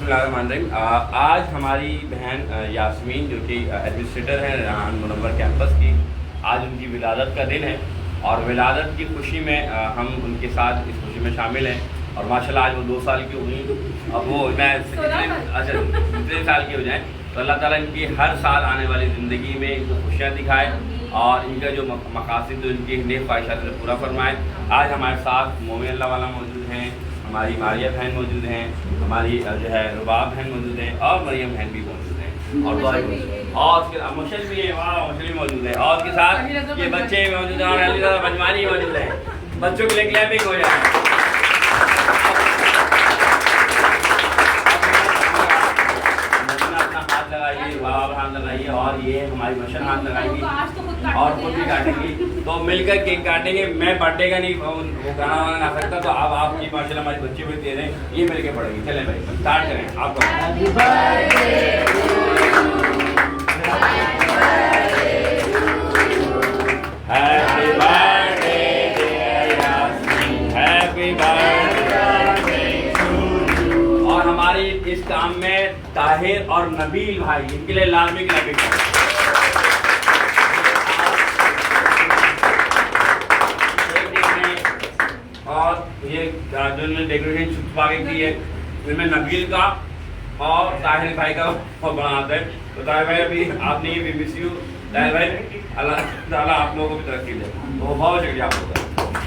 बिस्मिल्लाहिर्रहमानिर्रहीम। आज हमारी बहन यास्मीन जो कि एडमिनिस्ट्रेटर हैं रेहान मुनव्वर कैंपस की, आज उनकी विलादत का दिन है और विलादत की खुशी में हम उनके साथ इस खुशी में शामिल हैं। और माशाल्लाह आज वो 2 साल की हो गई, अब वो मैं कितने साल की हो जाएँ तो अल्लाह ताला इनकी हर साल आने वाली ज़िंदगी में इनको खुशियाँ दिखाए और इनका जो मकासद जो इनकी नेक ख्वाहिशात पूरा फरमाए। आज हमारे साथ मोमिन अल्लाह वाला मौजूद हैं, हमारी मारिया बहन मौजूद हैं, हमारी जो है रुबाब बहन मौजूद हैं और मरियम बहन भी मौजूद हैं और उसके मुशल भी है, वहाँ मुशल भी मौजूद है और उसके साथ ये बच्चे मौजूद हैं और अली बजवानी मौजूद हैं। बच्चों के लिए क्लैपिंग हो जाए। हाथ लगाइए और ये हमारी मशल हाथ लगाएगी और खुद भी काटेंगी, तो मिलकर केक काटेंगे। मैं बर्थडे का नहीं वो गाना वाना गा सकता, तो अब आपकी माशाल्लाह हमारी बच्ची भी दे रहे हैं, ये मिलके पढ़ेंगे। चलें भाई स्टार्ट करें। आपका हैप्पी और हमारी इस काम में ताहिर और नबील भाई, इनके लिए लाजमी क्लैपिंग करें। और ये जो इन्होंने डेकोरेशन छुपा के की है, इनमें नबील का और ताहिर भाई का बहुत बड़ा हाथ है। तो ताहिर भाई अभी आपने ये मिस यू ताहिर भाई, अल्लाह ताला आप लोगों को भी तरक्की दे। तो बहुत शुक्रिया आप लोगों का।